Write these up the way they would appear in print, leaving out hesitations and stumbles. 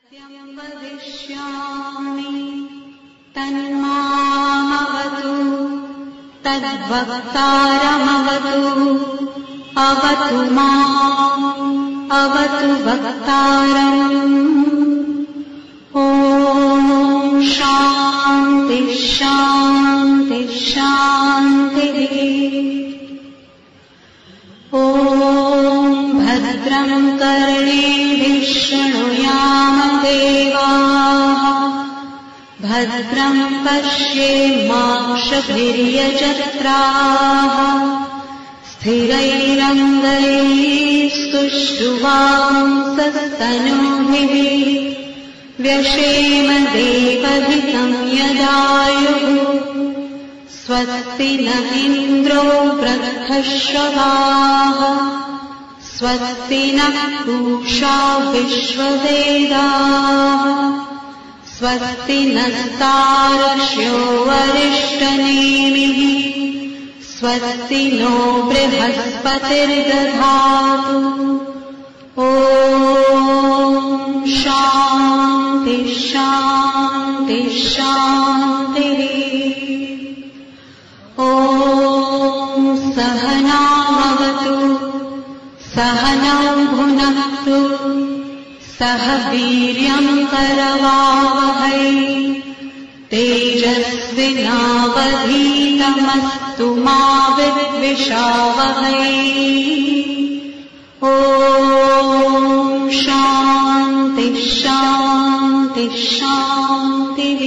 सत्यं वदिष्यामि तन्मामवतु तद्वक्तारमवतु अवतु माम् अवतु वक्तारम्। ॐ शान्ति शान्ति शान्तिः। ॐ भद्रं कर्णेभिः शृणुयाम देवाः भद्रं पश्येमाक्षभिर्यजत्राः स्थिरैरङ्गैस्तुष्टुवांसस्तनूभिः व्यशेम देवहितं यदायुः। स्वस्ति न इन्द्रो वृद्धश्रवाः स्वस्ति नः पूषा विश्ववेदाः स्वस्ति नस्तार्क्ष्यो वरिष्ठनेमिः स्वस्ति नो बृहस्पतिर्दधातु। ॐ शान्ति शान्ति शान्तिः। ॐ सहनावतु सहनौ भुनक्तु सह वीर्यं करवावहै तेजस्विनावधीतमस्तु मा विद्विषावहै। ॐ शान्ति शान्ति शान्तिः।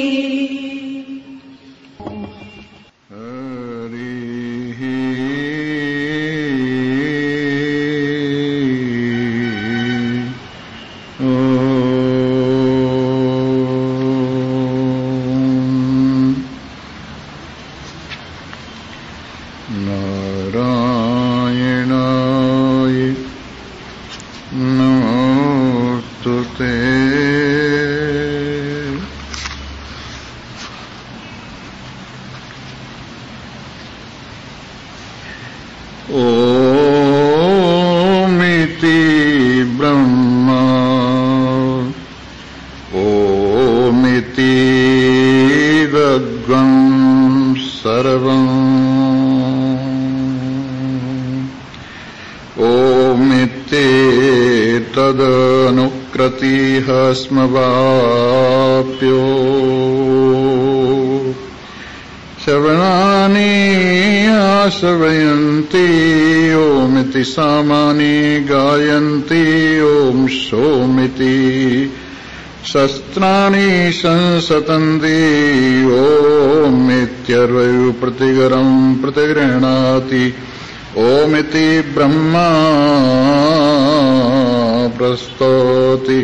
स्मवाप्यो श्रवणानि आश्रवयन्ति ओमिति सामानि गायन्ति ॐ सोमिति शस्त्राणि संसतन्ति ओमित्यर्वयु प्रतिगरं प्रतिगृह्णाति ओमिति ब्रह्मा प्रस्तौति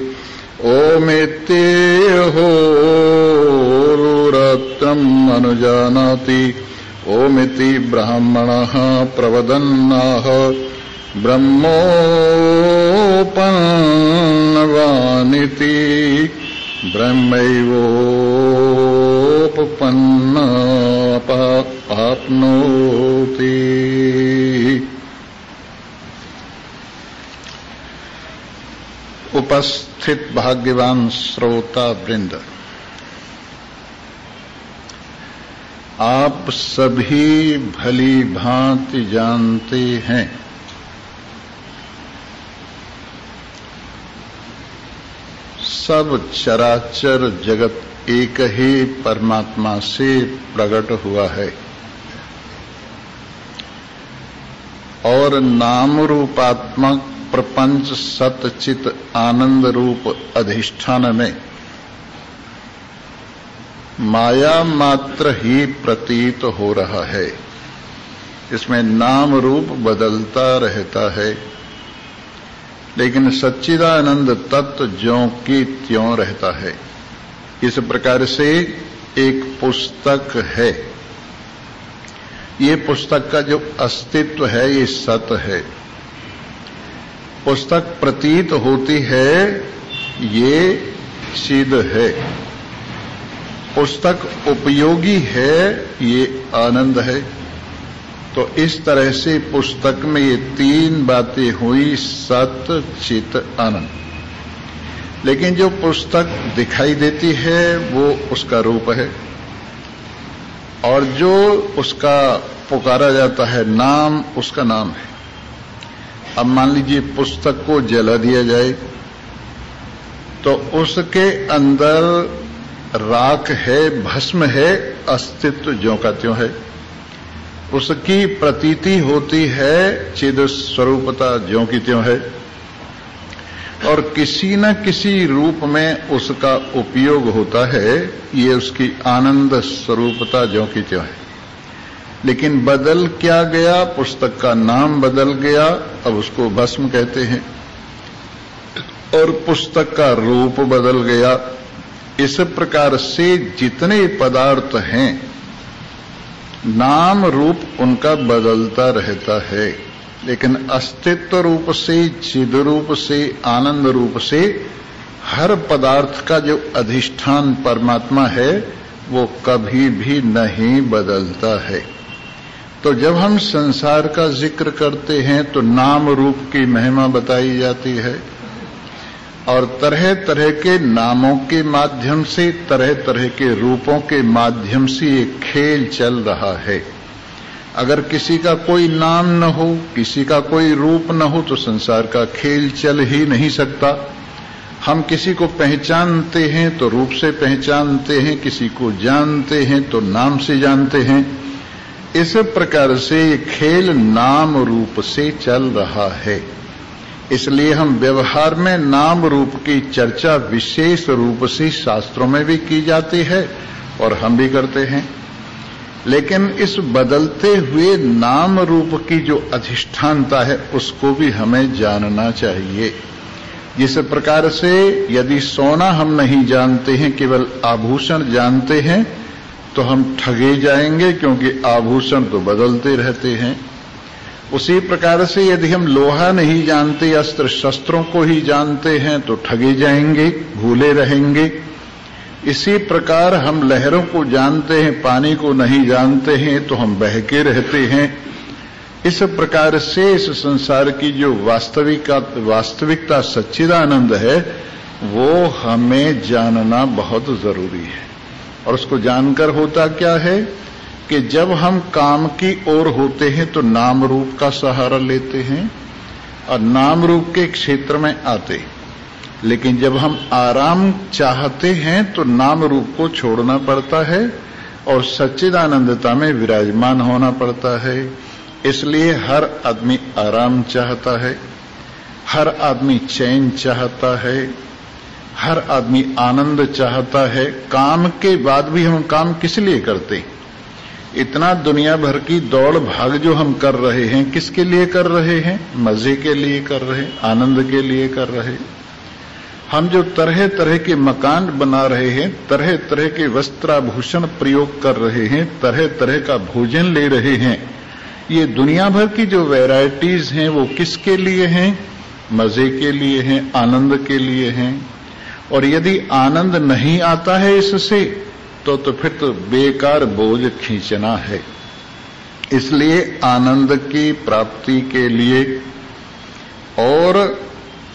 ओमित्यहोरात्रम् अनुजानाति ओमिति ब्राह्मणः प्रवदन्नाः ब्रह्मोपन्नवानिति ब्रह्मैवोपपन्नाप्नोति। उपस्थित भाग्यवान श्रोता वृंद, आप सभी भली भांति जानते हैं सब चराचर जगत एक ही परमात्मा से प्रकट हुआ है और नाम रूपात्मक प्रपंच सतचित आनंद रूप अधिष्ठान में माया मात्र ही प्रतीत हो रहा है। इसमें नाम रूप बदलता रहता है लेकिन सच्चिदानंद तत्व ज्यों की त्यों रहता है। इस प्रकार से एक पुस्तक है। ये पुस्तक का जो अस्तित्व है ये सत है। पुस्तक प्रतीत होती है ये सिद्ध है। पुस्तक उपयोगी है ये आनंद है। तो इस तरह से पुस्तक में ये तीन बातें हुई, सत चित आनंद। लेकिन जो पुस्तक दिखाई देती है वो उसका रूप है, और जो उसका पुकारा जाता है नाम, उसका नाम है। अब मान लीजिए पुस्तक को जला दिया जाए तो उसके अंदर राख है, भस्म है, अस्तित्व ज्यों का त्यों है। उसकी प्रतीति होती है चिद स्वरूपता ज्यों की त्यों है, और किसी न किसी रूप में उसका उपयोग होता है, ये उसकी आनंद स्वरूपता ज्यों की त्यों है। लेकिन बदल क्या गया, पुस्तक का नाम बदल गया, अब उसको भस्म कहते हैं, और पुस्तक का रूप बदल गया। इस प्रकार से जितने पदार्थ हैं, नाम रूप उनका बदलता रहता है, लेकिन अस्तित्व रूप से, चिद रूप से, आनंद रूप से हर पदार्थ का जो अधिष्ठान परमात्मा है वो कभी भी नहीं बदलता है। तो जब हम संसार का जिक्र करते हैं तो नाम रूप की महिमा बताई जाती है, और तरह तरह के नामों के माध्यम से, तरह तरह के रूपों के माध्यम से एक खेल चल रहा है। अगर किसी का कोई नाम न हो, किसी का कोई रूप न हो, तो संसार का खेल चल ही नहीं सकता। हम किसी को पहचानते हैं तो रूप से पहचानते हैं, किसी को जानते हैं तो नाम से जानते हैं। इस प्रकार से ये खेल नाम रूप से चल रहा है। इसलिए हम व्यवहार में नाम रूप की चर्चा विशेष रूप से शास्त्रों में भी की जाती है और हम भी करते हैं। लेकिन इस बदलते हुए नाम रूप की जो अधिष्ठानता है उसको भी हमें जानना चाहिए। जिस प्रकार से यदि सोना हम नहीं जानते हैं, केवल आभूषण जानते हैं, तो हम ठगे जाएंगे, क्योंकि आभूषण तो बदलते रहते हैं। उसी प्रकार से यदि हम लोहा नहीं जानते, अस्त्र शस्त्रों को ही जानते हैं, तो ठगे जाएंगे, भूले रहेंगे। इसी प्रकार हम लहरों को जानते हैं, पानी को नहीं जानते हैं, तो हम बहके रहते हैं। इस प्रकार से इस संसार की जो वास्तविकता सच्चिदानंद है वो हमें जानना बहुत जरूरी है। और उसको जानकर होता क्या है कि जब हम काम की ओर होते हैं तो नाम रूप का सहारा लेते हैं और नाम रूप के क्षेत्र में आते, लेकिन जब हम आराम चाहते हैं तो नाम रूप को छोड़ना पड़ता है और सच्चिदानंदता में विराजमान होना पड़ता है। इसलिए हर आदमी आराम चाहता है, हर आदमी चैन चाहता है, हर आदमी आनंद चाहता है। काम के बाद भी हम काम किस लिए करते हैं? इतना दुनिया भर की दौड़ भाग जो हम कर रहे हैं, किसके लिए कर रहे हैं? मजे के लिए कर रहे हैं, आनंद के लिए कर रहे हैं। हम जो तरह तरह के मकान बना रहे हैं, तरह तरह के वस्त्राभूषण प्रयोग कर रहे हैं, तरह तरह का भोजन ले रहे हैं, ये दुनिया भर की जो वैरायटीज हैं वो किसके लिए हैं? मजे के लिए हैं, आनंद के लिए हैं। और यदि आनंद नहीं आता है इससे तो फिर तो बेकार बोझ खींचना है। इसलिए आनंद की प्राप्ति के लिए और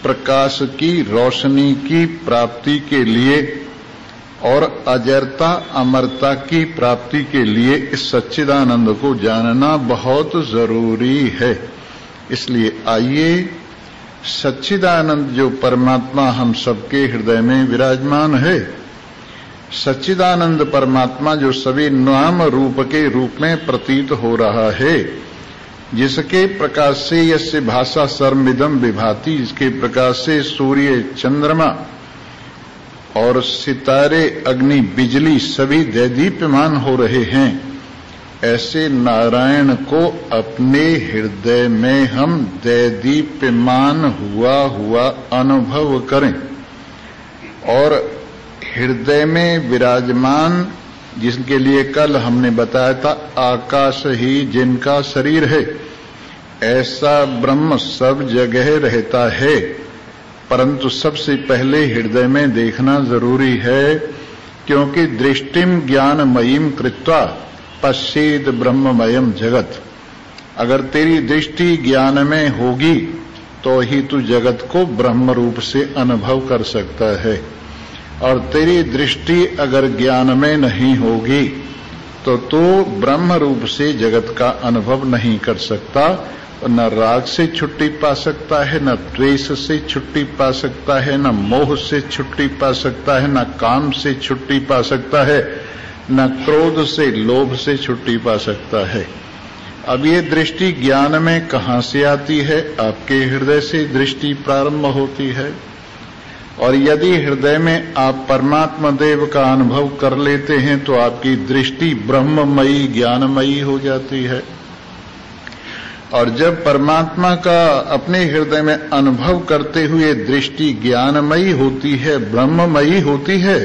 प्रकाश की रोशनी की प्राप्ति के लिए और अजरता अमरता की प्राप्ति के लिए इस सच्चिदानंद को जानना बहुत जरूरी है। इसलिए आइए सच्चिदानंद जो परमात्मा हम सबके हृदय में विराजमान है, सच्चिदानंद परमात्मा जो सभी नाम रूप के रूप में प्रतीत हो रहा है, जिसके प्रकाश से यस्य भाषा सर्वमिदं विभाति, जिसके प्रकाश से सूर्य चंद्रमा और सितारे अग्नि बिजली सभी दैदीप्यमान हो रहे हैं, ऐसे नारायण को अपने हृदय में हम दैदीप्यमान हुआ अनुभव करें और हृदय में विराजमान, जिसके लिए कल हमने बताया था आकाश ही जिनका शरीर है, ऐसा ब्रह्म सब जगह रहता है, परंतु सबसे पहले हृदय में देखना जरूरी है, क्योंकि दृष्टिम ज्ञानमयीम कृत्वा पश्येद ब्रह्ममयम जगत। अगर तेरी दृष्टि ज्ञान में होगी तो ही तू जगत को ब्रह्म रूप से अनुभव कर सकता है। और तेरी दृष्टि अगर ज्ञान में नहीं होगी तो तू ब्रह्म रूप से जगत का अनुभव नहीं कर सकता। न राग से छुट्टी पा सकता है, न द्वेष से छुट्टी पा सकता है, न मोह से छुट्टी पा सकता है, न काम से छुट्टी पा सकता है, न क्रोध से लोभ से छुट्टी पा सकता है। अब ये दृष्टि ज्ञान में कहां से आती है? आपके हृदय से दृष्टि प्रारंभ होती है। और यदि हृदय में आप परमात्मा देव का अनुभव कर लेते हैं तो आपकी दृष्टि ब्रह्ममयी ज्ञानमयी हो जाती है। और जब परमात्मा का अपने हृदय में अनुभव करते हुए दृष्टि ज्ञानमयी होती है, ब्रह्ममयी होती है,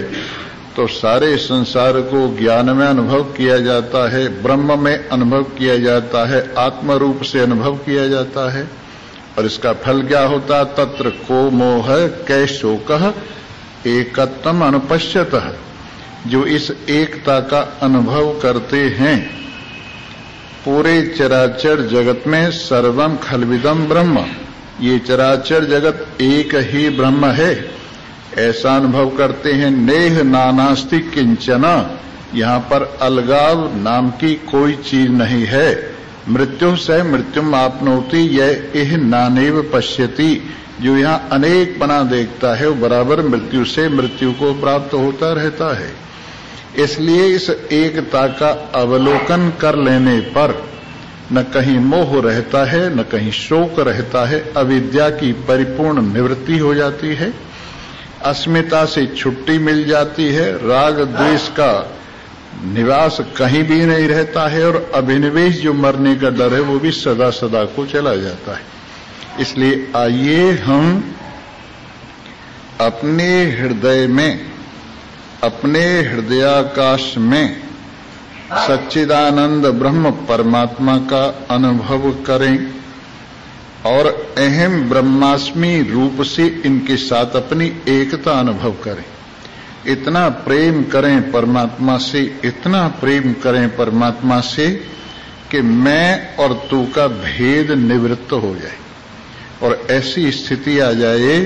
तो सारे संसार को ज्ञान में अनुभव किया जाता है, ब्रह्म में अनुभव किया जाता है, आत्म रूप से अनुभव किया जाता है। और इसका फल क्या होता? तत्र को मोह कै शोकः एकत्वम अनुपश्यतः। जो इस एकता का अनुभव करते हैं, पूरे चराचर जगत में सर्वम खलविदम ब्रह्म, ये चराचर जगत एक ही ब्रह्म है, ऐसा अनुभव करते हैं। नेह नानास्ति किंचना, यहां पर अलगाव नाम की कोई चीज नहीं है। मृत्यु से मृत्युम आपनोति यह इह नानेव पश्यति, जो यहाँ अनेक बना देखता है वो बराबर मृत्यु से मृत्यु को प्राप्त होता रहता है। इसलिए इस एकता का अवलोकन कर लेने पर न कहीं मोह रहता है, न कहीं शोक रहता है, अविद्या की परिपूर्ण निवृत्ति हो जाती है, अस्मिता से छुट्टी मिल जाती है, राग द्वेष का निवास कहीं भी नहीं रहता है, और अभिनिवेश जो मरने का डर है वो भी सदा सदा को चला जाता है। इसलिए आइए हम अपने हृदय में, अपने हृदयाकाश में सच्चिदानंद ब्रह्म परमात्मा का अनुभव करें और अहम ब्रह्मास्मि रूप से इनके साथ अपनी एकता अनुभव करें। इतना प्रेम करें परमात्मा से, इतना प्रेम करें परमात्मा से कि मैं और तू का भेद निवृत्त हो जाए और ऐसी स्थिति आ जाए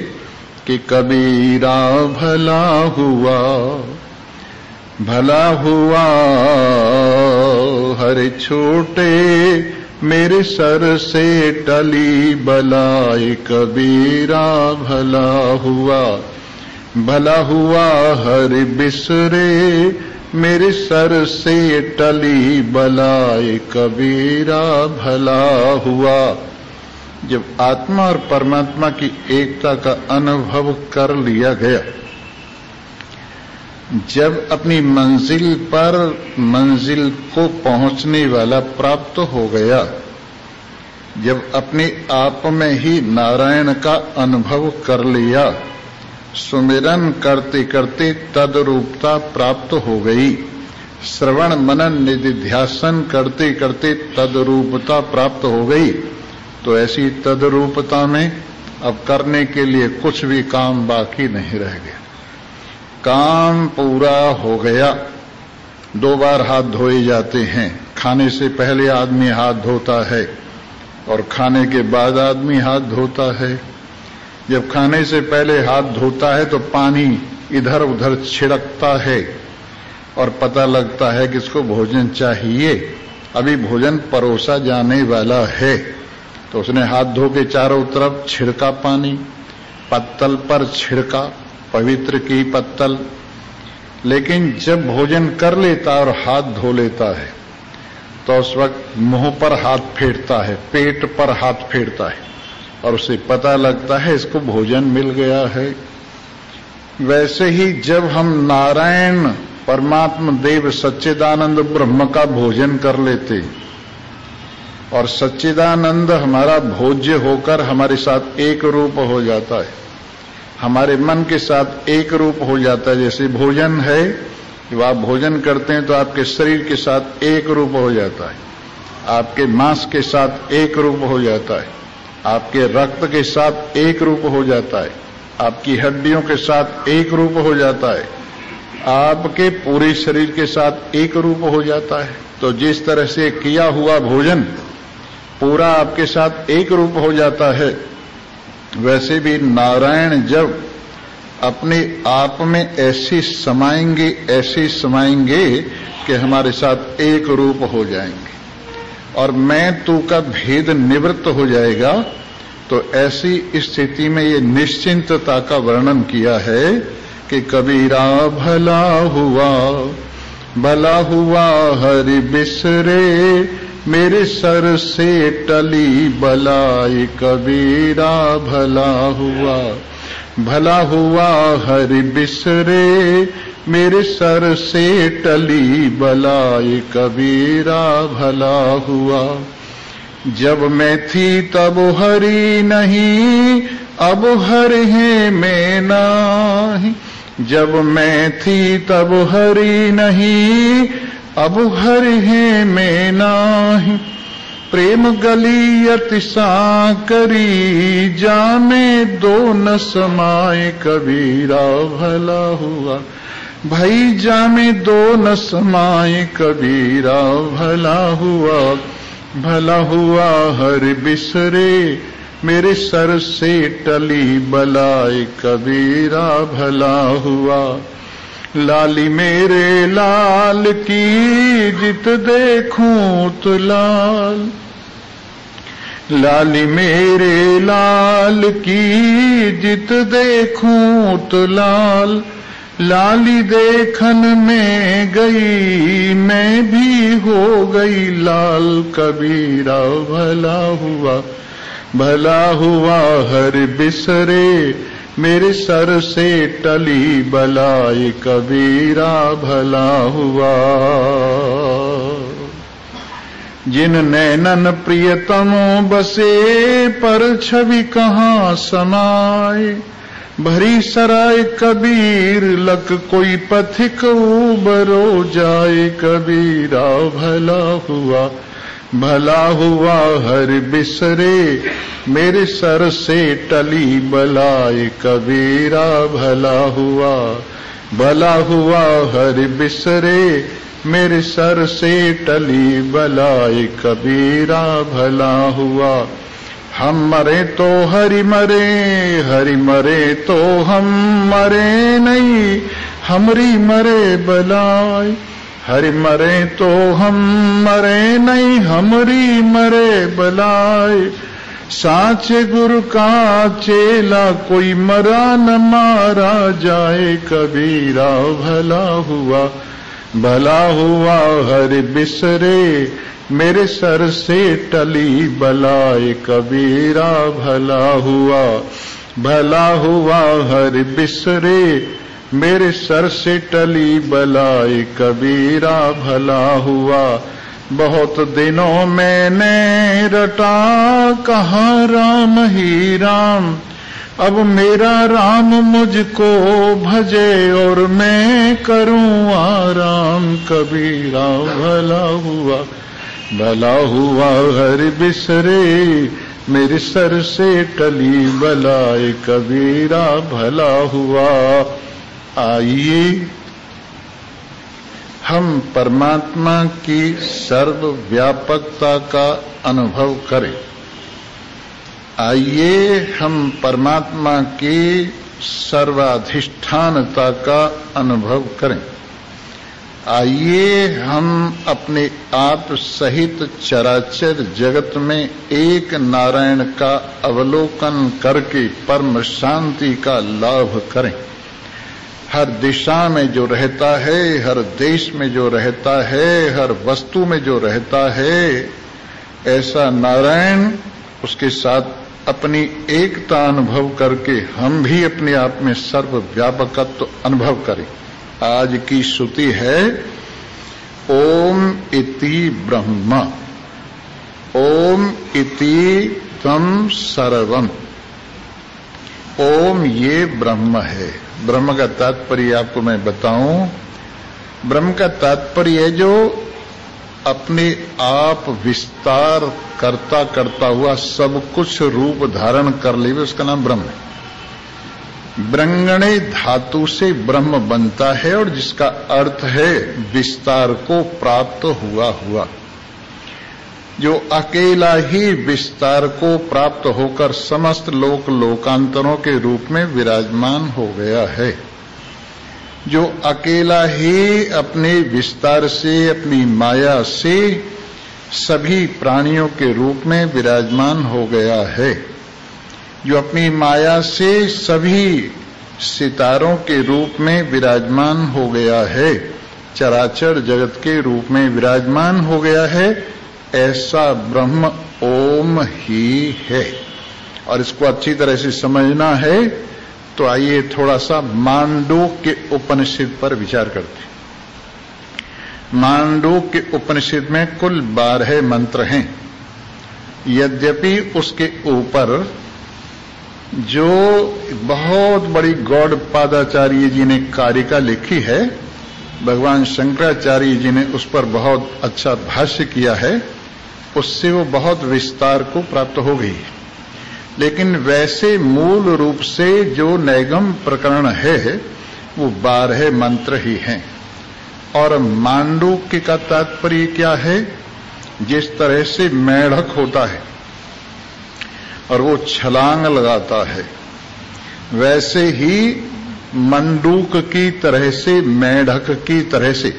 कि कबीरा भला हुआ, भला हुआ हर छोटे मेरे सर से टली बलाई। कबीरा भला हुआ, भला हुआ हर बिसरे मेरे सर से टली बलाई। कबीरा भला हुआ। जब आत्मा और परमात्मा की एकता का अनुभव कर लिया गया, जब अपनी मंजिल पर मंजिल को पहुंचने वाला प्राप्त हो गया, जब अपने आप में ही नारायण का अनुभव कर लिया, सुमिरन करते करते तदरूपता प्राप्त हो गई, श्रवण मनन निधिध्यासन करते करते तदरूपता प्राप्त हो गई, तो ऐसी तदरूपता में अब करने के लिए कुछ भी काम बाकी नहीं रह गया। काम पूरा हो गया। 2 बार हाथ धोए जाते हैं। खाने से पहले आदमी हाथ धोता है और खाने के बाद आदमी हाथ धोता है। जब खाने से पहले हाथ धोता है तो पानी इधर उधर छिड़कता है और पता लगता है कि इसको भोजन चाहिए, अभी भोजन परोसा जाने वाला है, तो उसने हाथ धो के चारों तरफ छिड़का पानी, पत्तल पर छिड़का, पवित्र की पत्तल। लेकिन जब भोजन कर लेता और हाथ धो लेता है तो उस वक्त मुंह पर हाथ फेरता है, पेट पर हाथ फेरता है और उसे पता लगता है इसको भोजन मिल गया है। वैसे ही जब हम नारायण परमात्मा देव सच्चिदानंद ब्रह्म का भोजन कर लेते और सच्चिदानंद हमारा भोज्य होकर हमारे साथ एक रूप हो जाता है, हमारे मन के साथ एक रूप हो जाता है। जैसे भोजन है, जब आप भोजन करते हैं तो आपके शरीर के साथ एक रूप हो जाता है, आपके मांस के साथ एक रूप हो जाता है, आपके रक्त के साथ एक रूप हो जाता है, आपकी हड्डियों के साथ एक रूप हो जाता है, आपके पूरे शरीर के साथ एक रूप हो जाता है। तो जिस तरह से किया हुआ भोजन पूरा आपके साथ एक रूप हो जाता है, वैसे भी नारायण जब अपने आप में ऐसे समाएंगे कि हमारे साथ एक रूप हो जाएंगे और मैं तू का भेद निवृत्त हो जाएगा। तो ऐसी स्थिति में ये निश्चिंतता का वर्णन किया है कि कबीरा भला हुआ हरि बिसरे, मेरे सर से टली बलाई। कबीरा भला हुआ हरि बिसरे, मेरे सर से टली बलाई। कबीरा भला हुआ। जब मैं थी तब हरि नहीं, अब हरि है मैं नाही। जब मैं थी तब हरि नहीं, अब हरि है मैं नाही। प्रेम गली अति साकरी, जामे दो न समाए। कबीरा भला हुआ भाई, जामे दो न समाए। कबीरा भला हुआ हरि बिसरे, मेरे सर से टली बलाई। कबीरा भला हुआ। लाली मेरे लाल की, जित देखूं तो लाल। लाली मेरे लाल की, जित देखूं तो लाल। लाली देखन में गई, मैं भी हो गई लाल। कबीरा भला हुआ हरि बिसरे, मेरे सर से टली बलाई। कबीरा भला हुआ। जिन नैनन प्रियतमों बसे, पर छवि कहाँ समाए। भरी सराय कबीर लक, कोई पथिक उबरो जाए। कबीरा भला हुआ हरि बिसरे, मेरे सर से टली बलाई। कबीरा भला हुआ हरि बिसरे, मेरे सर से टली बलाई। कबीरा भला हुआ। हम मरे तो हरि मरे तो हम मरे नहीं, हमरी मरे बलाई। हरि मरे तो हम मरे नहीं, हमरी मरे बलाई। साचे गुरु का चेला, कोई मरा न मारा जाए। कबीरा भला हुआ हरि बिसरे, मेरे सर से टली बलाई। कबीरा भला हुआ हरि बिसरे, मेरे सर से टली बलाई। कबीरा भला हुआ। बहुत दिनों मैंने रटा, कहा राम ही राम। अब मेरा राम मुझको भजे, और मैं करूं आराम। कबीरा भला हुआ हरि बिसरे, मेरे सर से टली बलाई। कबीरा भला हुआ। आइए हम परमात्मा की सर्वव्यापकता का अनुभव करें। आइए हम परमात्मा की सर्वाधिष्ठानता का अनुभव करें। आइए हम अपने आप सहित चराचर जगत में एक नारायण का अवलोकन करके परम शांति का लाभ करें। हर दिशा में जो रहता है, हर देश में जो रहता है, हर वस्तु में जो रहता है, ऐसा नारायण उसके साथ अपनी एकता अनुभव करके हम भी अपने आप में सर्वव्यापकत्व अनुभव करें। आज की श्रुति है ओम इति ब्रह्म, ओम इति तम सर्वम। ओम ये ब्रह्म है। ब्रह्म का तात्पर्य आपको मैं बताऊं। ब्रह्म का तात्पर्य है जो अपने आप विस्तार करता करता हुआ सब कुछ रूप धारण कर ले, उसका नाम ब्रह्म है। ब्रंगणे धातु से ब्रह्म बनता है और जिसका अर्थ है विस्तार को प्राप्त हुआ। जो अकेला ही विस्तार को प्राप्त होकर समस्त लोक लोकांतरों के रूप में विराजमान हो गया है, जो अकेला ही अपने विस्तार से, अपनी माया से सभी प्राणियों के रूप में विराजमान हो गया है, जो अपनी माया से सभी सितारों के रूप में विराजमान हो गया है, चराचर जगत के रूप में विराजमान हो गया है, ऐसा ब्रह्म ओम ही है। और इसको अच्छी तरह से समझना है तो आइए थोड़ा सा मांडूक्य उपनिषद पर विचार करते हैं। मांडूक्य उपनिषद में कुल 12 मंत्र हैं। यद्यपि उसके ऊपर जो बहुत बड़ी गौड़पादाचार्य जी ने कारिका लिखी है, भगवान शंकराचार्य जी ने उस पर बहुत अच्छा भाष्य किया है, उससे वो बहुत विस्तार को प्राप्त हो गई है। लेकिन वैसे मूल रूप से जो नैगम प्रकरण है वो 12 मंत्र ही हैं। और मांडूक्य का तात्पर्य क्या है? जिस तरह से मेढक होता है और वो छलांग लगाता है, वैसे ही मंडूक की तरह से, मेढक की तरह से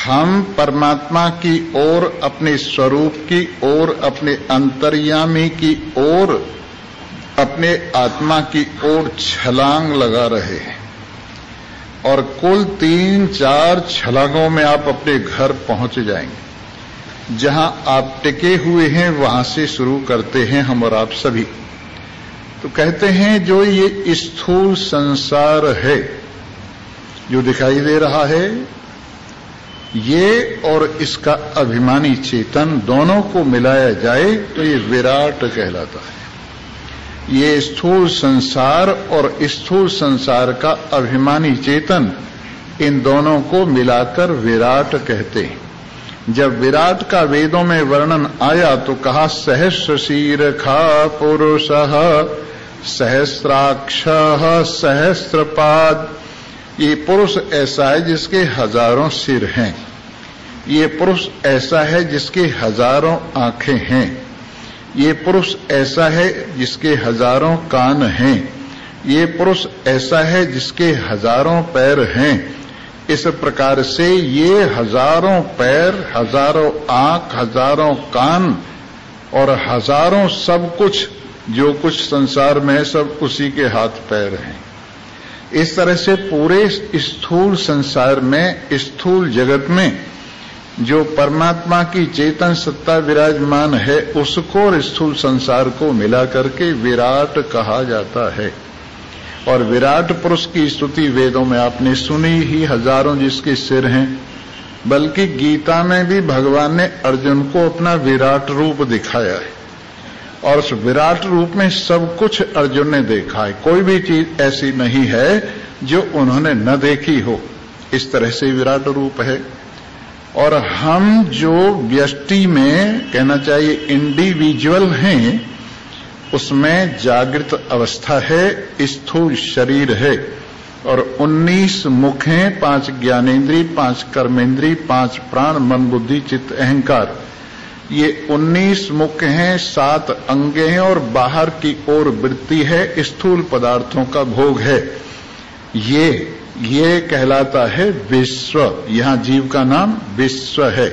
हम परमात्मा की ओर, अपने स्वरूप की ओर, अपने अंतर्यामी की ओर, अपने आत्मा की ओर छलांग लगा रहे हैं। और कुल 3-4 छलांगों में आप अपने घर पहुंच जाएंगे। जहां आप टिके हुए हैं वहां से शुरू करते हैं हम और आप सभी। तो कहते हैं जो ये स्थूल संसार है जो दिखाई दे रहा है, ये और इसका अभिमानी चेतन दोनों को मिलाया जाए तो ये विराट कहलाता है। ये स्थूल संसार और स्थूल संसार का अभिमानी चेतन, इन दोनों को मिलाकर विराट कहते हैं। जब विराट का वेदों में वर्णन आया तो कहा सहस्र शीर्षा पुरुषः सहस्राक्षः सहस्रपाद। ये पुरुष ऐसा है जिसके हजारों सिर हैं, ये पुरुष ऐसा है जिसके हजारों आंखें हैं, ये पुरुष ऐसा है जिसके हजारों कान हैं, ये पुरुष ऐसा है जिसके हजारों पैर हैं। इस प्रकार से ये हजारों पैर, हजारों आंख, हजारों कान और हजारों सब कुछ जो कुछ संसार में है, सब उसी के हाथ पैर हैं। इस तरह से पूरे स्थूल संसार में, स्थूल जगत में जो परमात्मा की चेतन सत्ता विराजमान है, उसको और स्थूल संसार को मिला करके विराट कहा जाता है। और विराट पुरुष की स्तुति वेदों में आपने सुनी ही, हजारों जिसके सिर हैं। बल्कि गीता में भी भगवान ने अर्जुन को अपना विराट रूप दिखाया है और उस विराट रूप में सब कुछ अर्जुन ने देखा है। कोई भी चीज ऐसी नहीं है जो उन्होंने न देखी हो। इस तरह से विराट रूप है। और हम जो व्यष्टि में, कहना चाहिए इंडिविजुअल हैं, उसमें जागृत अवस्था है, स्थूल शरीर है और 19 मुख हैं, 5 ज्ञानेन्द्रिय, 5 कर्मेंद्रिय, 5 प्राण, मन, बुद्धि, चित्त, अहंकार। ये 19 मुख हैं, 7 अंगे हैं और बाहर की ओर वृत्ति है, स्थूल पदार्थों का भोग है। ये कहलाता है विश्व। यहां जीव का नाम विश्व है।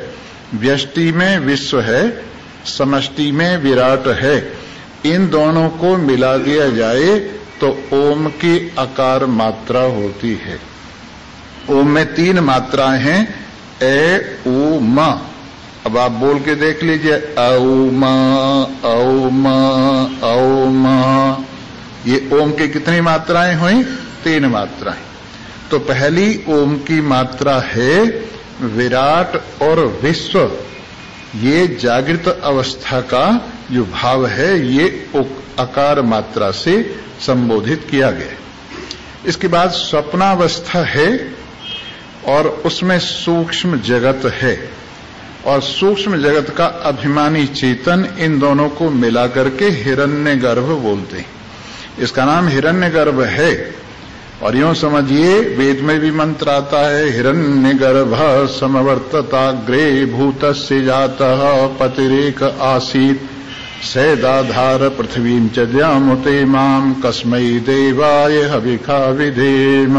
व्यष्टि में विश्व है, समष्टि में विराट है। इन दोनों को मिला दिया जाए तो ओम की आकार मात्रा होती है। ओम में 3 मात्राएं हैं, ए, उ, म। अब आप बोल के देख लीजिए, औम औम औम। ये ओम की कितनी मात्राएं हुई? 3 मात्राएं। तो पहली ओम की मात्रा है विराट और विश्व। ये जागृत अवस्था का जो भाव है, ये आकार मात्रा से संबोधित किया गया। इसके बाद स्वप्नावस्था है और उसमें सूक्ष्म जगत है और सूक्ष्म जगत का अभिमानी चेतन, इन दोनों को मिलाकर के हिरण्यगर्भ बोलते हैं। इसका नाम हिरण्यगर्भ है। और यूं समझिए, वेद में भी मंत्र आता है, हिरण्यगर्भः समवर्तताग्रे भूतस्य जातः पतिरेक आसीत् सैदाधार पृथ्वीं च द्यामुते मां कस्मै देवाय हविखा विधेम।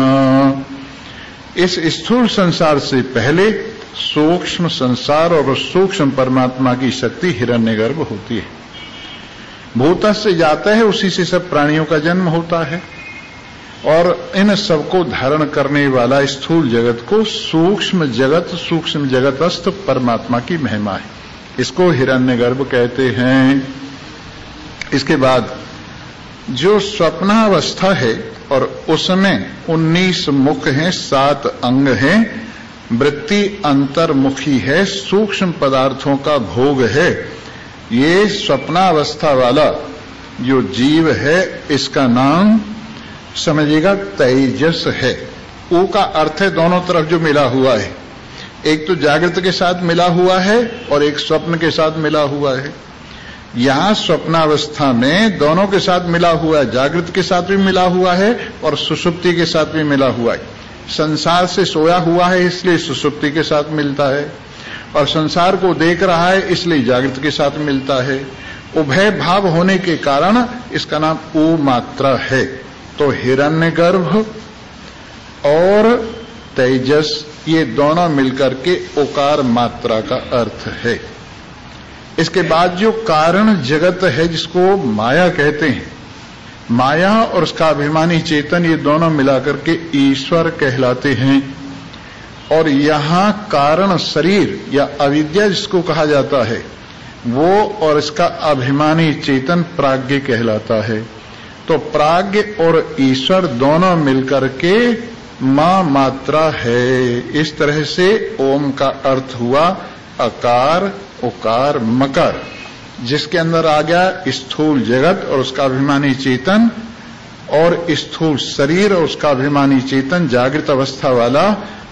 इस स्थूल संसार से पहले सूक्ष्म संसार और सूक्ष्म परमात्मा की शक्ति हिरण्यगर्भ होती है। भूतस्य जाता है, उसी से सब प्राणियों का जन्म होता है और इन सबको धारण करने वाला स्थूल जगत को सूक्ष्म जगतस्थ परमात्मा की महिमा है। इसको हिरण्यगर्भ कहते हैं। इसके बाद जो स्वप्नावस्था है और उसमें 19 मुख हैं, 7 अंग हैं, वृत्ति अंतर्मुखी है, सूक्ष्म पदार्थों का भोग है। ये स्वप्नावस्था वाला जो जीव है, इसका नाम समझिएगा तेजस है। ऊ का अर्थ है दोनों तरफ जो मिला हुआ है, एक तो जागृत के साथ मिला हुआ है और एक स्वप्न के साथ मिला हुआ है। यहां स्वप्नावस्था में दोनों के साथ मिला हुआ है, जागृत के साथ भी मिला हुआ है और सुषुप्ति के साथ भी मिला हुआ है। संसार से सोया हुआ है इसलिए सुषुप्ति के साथ मिलता है, और संसार को देख रहा है इसलिए जागृत के साथ मिलता है। उभय भाव होने के कारण इसका नाम ऊ मात्रा है। तो हिरण्यगर्भ और तेजस ये दोनों मिलकर के ओकार मात्रा का अर्थ है। इसके बाद जो कारण जगत है जिसको माया कहते हैं, माया और उसका अभिमानी चेतन ये दोनों मिलाकर के ईश्वर कहलाते हैं। और यहां कारण शरीर या अविद्या जिसको कहा जाता है वो और इसका अभिमानी चेतन प्राज्ञ कहलाता है। तो प्राज्ञ और ईश्वर दोनों मिलकर के मां मात्रा है। इस तरह से ओम का अर्थ हुआ अकार उकार मकार, जिसके अंदर आ गया स्थूल जगत और उसका अभिमानी चेतन, और स्थूल शरीर और उसका अभिमानी चेतन जागृत अवस्था वाला,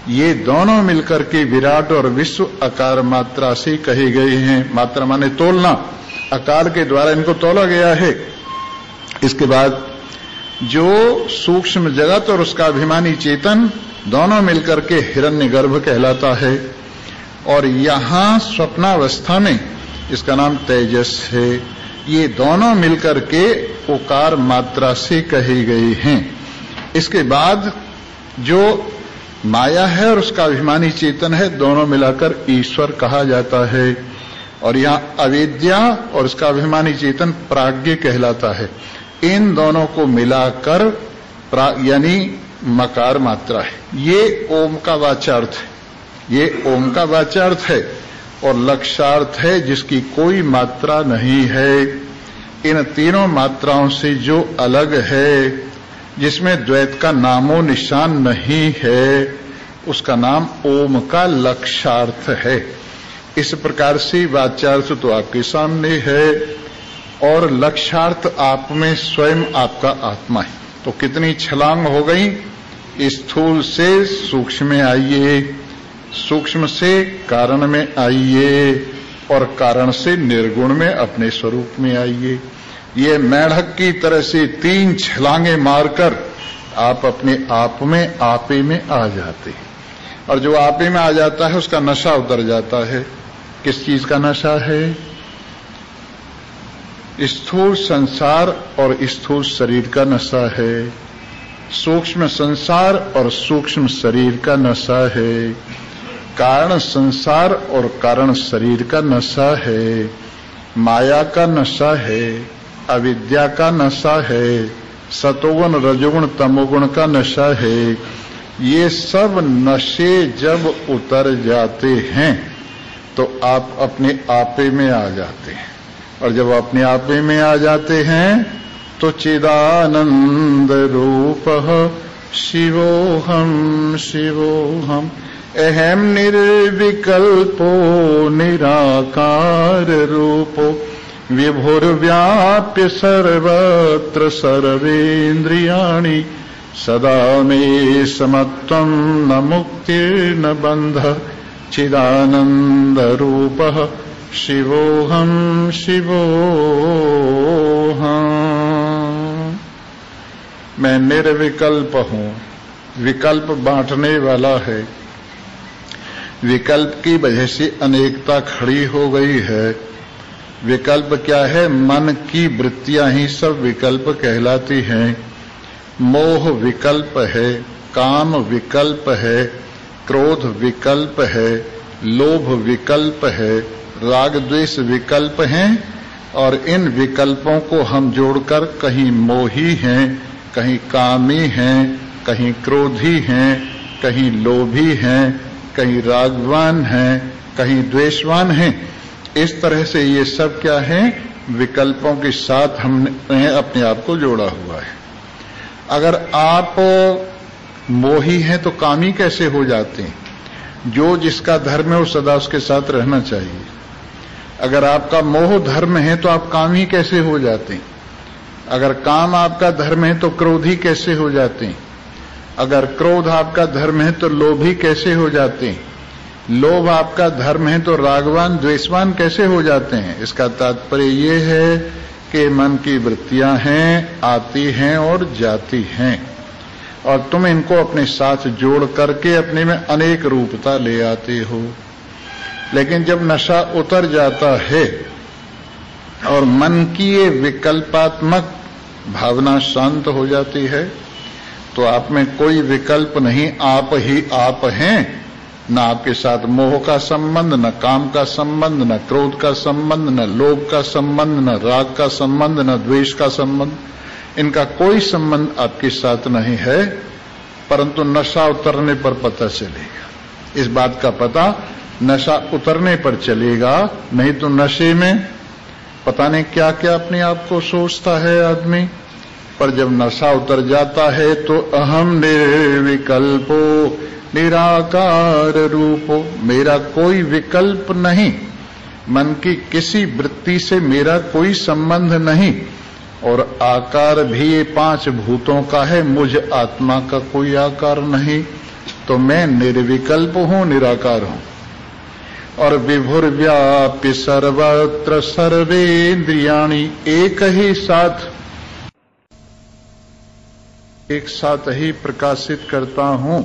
ये दोनों मिलकर के विराट और विश्व अकार मात्रा से कहे गए हैं। मात्रा माने तोलना, अकार के द्वारा इनको तोला गया है। इसके बाद जो सूक्ष्म जगत और उसका अभिमानी चेतन दोनों मिलकर के हिरण्यगर्भ कहलाता है। और यहां स्वप्नावस्था में इसका नाम तेजस है। ये दोनों मिलकर के ओकार मात्रा से कहे गए हैं। इसके बाद जो माया है और उसका अभिमानी चेतन है, दोनों मिलाकर ईश्वर कहा जाता है। और यहां अविद्या और उसका अभिमानी चेतन प्राज्ञ कहलाता है। इन दोनों को मिलाकर यानी मकार मात्रा है। ये ओम का वाचार्थ है, ये ओम का वाचार्थ है और लक्ष्यार्थ है जिसकी कोई मात्रा नहीं है। इन तीनों मात्राओं से जो अलग है, जिसमें द्वैत का नामो निशान नहीं है, उसका नाम ओम का लक्ष्यार्थ है। इस प्रकार से वाचार्थ तो आपके सामने है और लक्ष्यार्थ आप में स्वयं आपका आत्मा है। तो कितनी छलांग हो गई, स्थूल से सूक्ष्म में आइए, सूक्ष्म से कारण में आइए और कारण से निर्गुण में अपने स्वरूप में आइए। ये मेढक की तरह से 3 छलांगे मारकर आप अपने आप में आपे में आ जाते हैं। और जो आपे में आ जाता है उसका नशा उतर जाता है। किस चीज का नशा है? स्थूल संसार और स्थूल शरीर का नशा है, सूक्ष्म संसार और सूक्ष्म शरीर का नशा है, कारण संसार और कारण शरीर का नशा है, माया का नशा है, अविद्या का नशा है, सतोगुण रजोगुण तमोगुण का नशा है। ये सब नशे जब उतर जाते हैं तो आप अपने आपे में आ जाते हैं। और जब अपने आपे में आ जाते हैं तो चिदानंद रूपः शिवोहम शिवोहम अहम निर्विकल्पो निराकार रूपो विभुर्व्याप्य सर्वत्र सर्वेन्द्रियाणि सदा मे समत्वं न मुक्तिर्न बन्धः चिदानंद रूपः शिवोहम शिवोहम। मैं निर्विकल्प हूं। विकल्प बांटने वाला है। विकल्प की वजह से अनेकता खड़ी हो गई है। विकल्प क्या है? मन की वृत्तियां ही सब विकल्प कहलाती हैं। मोह विकल्प है, काम विकल्प है, क्रोध विकल्प है, लोभ विकल्प है, राग द्वेष विकल्प हैं। और इन विकल्पों को हम जोड़कर कहीं मोही हैं, कहीं कामी हैं, कहीं क्रोधी हैं, कहीं लोभी हैं, कहीं रागवान हैं, कहीं द्वेषवान हैं। इस तरह से ये सब क्या है? विकल्पों के साथ हमने अपने आप को जोड़ा हुआ है। अगर आप मोही हैं तो कामी कैसे हो जाते हैं? जो जिसका धर्म है वो सदा उसके साथ रहना चाहिए। अगर आपका मोह धर्म है तो आप कामी कैसे हो जाते हैं? अगर काम आपका धर्म है तो क्रोधी कैसे हो जाते हैं? अगर क्रोध आपका धर्म है तो लोभी कैसे हो जाते हैं? लोभ आपका धर्म है तो रागवान द्वेषवान कैसे हो जाते हैं? इसका तात्पर्य ये है कि मन की वृत्तियां हैं, आती हैं और जाती हैं, और तुम इनको अपने साथ जोड़ करके अपने में अनेक रूपता ले आते हो। लेकिन जब नशा उतर जाता है और मन की ये विकल्पात्मक भावना शांत हो जाती है तो आप में कोई विकल्प नहीं, आप ही आप हैं। न आपके साथ मोह का संबंध, न काम का संबंध, न क्रोध का संबंध, न लोभ का संबंध, न राग का संबंध, न द्वेष का संबंध। इनका कोई संबंध आपके साथ नहीं है। परंतु नशा उतरने पर पता चलेगा। इस बात का पता नशा उतरने पर चलेगा, नहीं तो नशे में पता नहीं क्या क्या अपने आप को सोचता है आदमी। पर जब नशा उतर जाता है तो अहम निर्विकल्पो निराकार रूपो, मेरा कोई विकल्प नहीं, मन की किसी वृत्ति से मेरा कोई संबंध नहीं, और आकार भी ये 5 भूतों का है, मुझ आत्मा का कोई आकार नहीं। तो मैं निर्विकल्प हूं, निराकार हूं। और विभुर्व्याप्य सर्वत्र सर्वेन्द्रियाणि, एक साथ ही प्रकाशित करता हूं।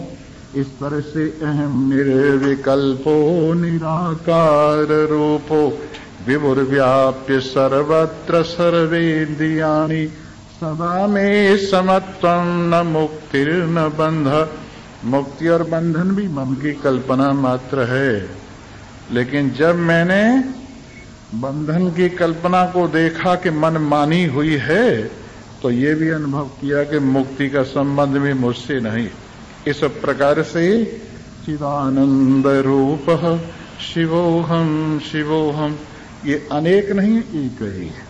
इस तरह से अहम निर्विकल्पो निराकार रूपो विभुर्व्याप्य सर्वत्र सर्वेन्द्रियाणि सदा में समत्वं न मुक्तिर्न बंध। मुक्ति और बंधन भी मन की कल्पना मात्र है। लेकिन जब मैंने बंधन की कल्पना को देखा कि मन मानी हुई है, तो ये भी अनुभव किया कि मुक्ति का संबंध भी मुझसे नहीं। इस प्रकार से चिदानंद रूप शिवोहम शिवोहम, ये अनेक नहीं, एक ही है।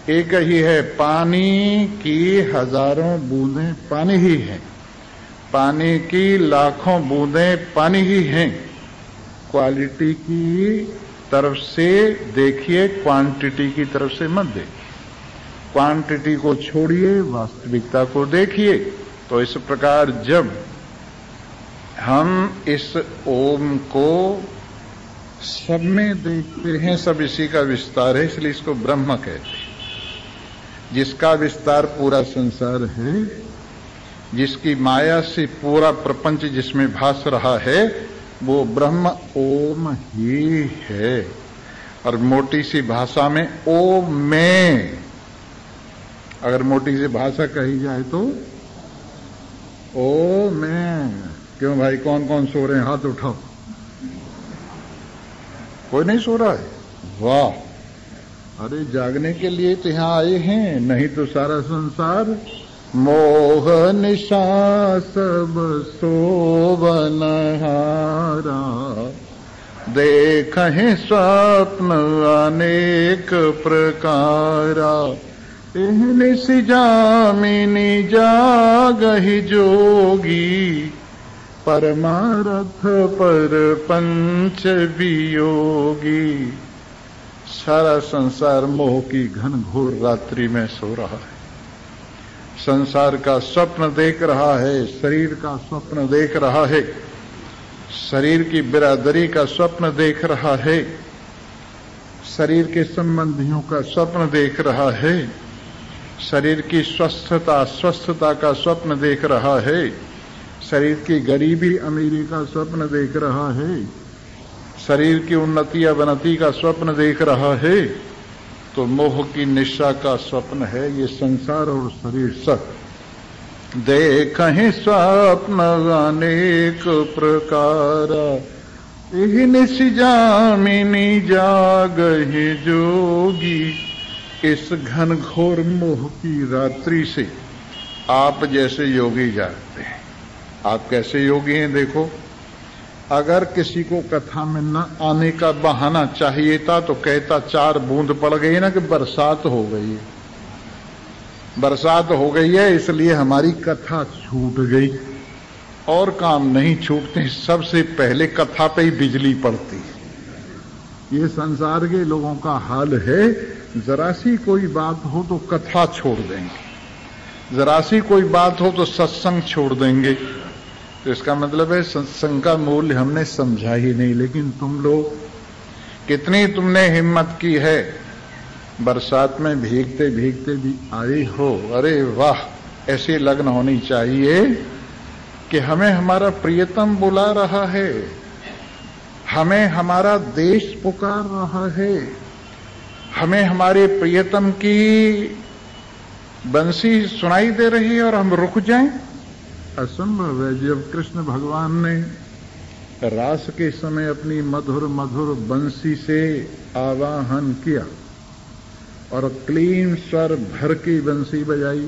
एक ही है। पानी की हजारों बूंदें पानी ही है, पानी की लाखों बूंदें पानी ही हैं। क्वालिटी की तरफ से देखिए, क्वांटिटी की तरफ से मत देखिए। क्वांटिटी को छोड़िए, वास्तविकता को देखिए। तो इस प्रकार जब हम इस ओम को सब में देखते हैं, सब इसी का विस्तार है, इसलिए इसको ब्रह्म कहते हैं। जिसका विस्तार पूरा संसार है, जिसकी माया से पूरा प्रपंच जिसमें भास रहा है, वो ब्रह्म ओम ही है। और मोटी सी भाषा में ओम में, अगर मोटी सी भाषा कही जाए तो ओ मैं। क्यों भाई, कौन कौन सो रहे हैं? हाथ उठाओ। कोई नहीं सो रहा है? वाह, अरे जागने के लिए तो यहां आए हैं, नहीं तो सारा संसार मोह निशा सब सोवनहारा, देखहि स्वप्न अनेक प्रकारा, एहनि सि जामिनी जागहि जोगी, परमारथ पर पंच वियोगी। सारा संसार मोह की घन घोर रात्रि में सो रहा है। संसार का स्वप्न देख रहा है, शरीर का स्वप्न देख रहा है, शरीर की बिरादरी का स्वप्न देख रहा है, शरीर के संबंधियों का स्वप्न देख रहा है, शरीर की स्वस्थता का स्वप्न देख रहा है, शरीर की गरीबी अमीरी का स्वप्न देख रहा है, शरीर की उन्नति अवनति का स्वप्न देख रहा है, तो मोह की निशा का स्वप्न है ये संसार और शरीर सब। देखहि स्वप्न अनेक प्रकार, एहि निशि जामिनी जागहि जोगी। इस घन घोर मोह की रात्रि से आप जैसे योगी जागते हैं। आप कैसे योगी हैं देखो, अगर किसी को कथा में न आने का बहाना चाहिए था तो कहता 4 बूंद पड़ गई ना कि बरसात हो गई है, बरसात हो गई है इसलिए हमारी कथा छूट गई। और काम नहीं छूटते, सबसे पहले कथा पे ही बिजली पड़ती है। ये संसार के लोगों का हाल है। जरा सी कोई बात हो तो कथा छोड़ देंगे, जरा सी कोई बात हो तो सत्संग छोड़ देंगे। तो इसका मतलब है सत्संग का मूल्य हमने समझा ही नहीं। लेकिन तुम लोग कितनी तुमने हिम्मत की है, बरसात में भीगते भीगते भी आए हो। अरे वाह, ऐसी लगन होनी चाहिए कि हमें हमारा प्रियतम बुला रहा है, हमें हमारा देश पुकार रहा है, हमें हमारे प्रियतम की बंसी सुनाई दे रही है और हम रुक जाएं। असंभव है। जब कृष्ण भगवान ने रास के समय अपनी मधुर मधुर बंसी से आवाहन किया और क्लीन स्वर भर की बंसी बजाई,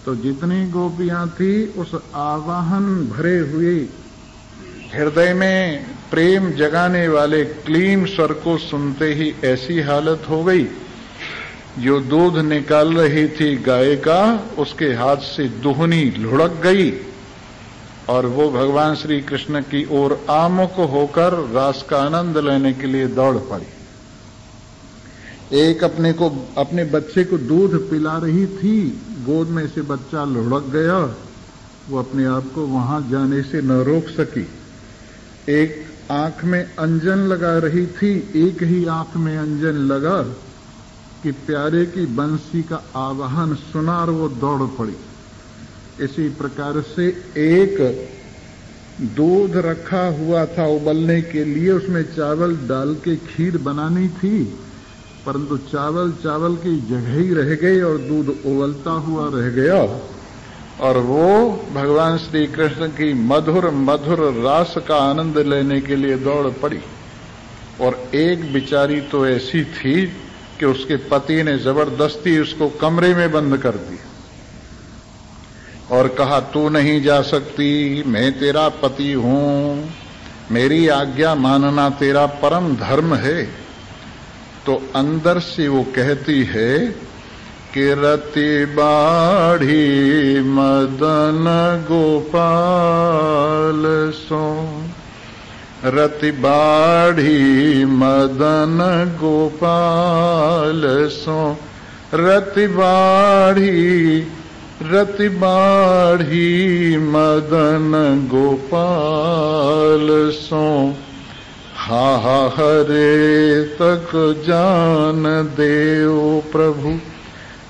तो जितनी गोपियां थी उस आवाहन भरे हुए हृदय में प्रेम जगाने वाले क्लीन स्वर को सुनते ही ऐसी हालत हो गई, जो दूध निकाल रही थी गाय का, उसके हाथ से दुहनी लुढ़क गई और वो भगवान श्री कृष्ण की ओर आमुख होकर रास का आनंद लेने के लिए दौड़ पड़ी। एक अपने बच्चे को दूध पिला रही थी, गोद में से बच्चा लुढ़क गया, वो अपने आप को वहां जाने से न रोक सकी। एक आंख में अंजन लगा रही थी, एक ही आंख में अंजन लगा कि प्यारे की बंसी का आवाहन सुना और वो दौड़ पड़ी। इसी प्रकार से एक दूध रखा हुआ था उबलने के लिए, उसमें चावल डाल के खीर बनानी थी, परंतु चावल की जगह ही रह गई और दूध उबलता हुआ रह गया और वो भगवान श्री कृष्ण की मधुर मधुर रास का आनंद लेने के लिए दौड़ पड़ी। और एक बिचारी तो ऐसी थी कि उसके पति ने जबरदस्ती उसको कमरे में बंद कर दिया और कहा, तू नहीं जा सकती, मैं तेरा पति हूं, मेरी आज्ञा मानना तेरा परम धर्म है। तो अंदर से वो कहती है कि रति बाढ़ी मदन गोपाल सो, रति बाढ़ी मदन गोपाल सो, रति बाढ़ी मदन गोपाल सो। हा हा हरे तक जान देव प्रभु,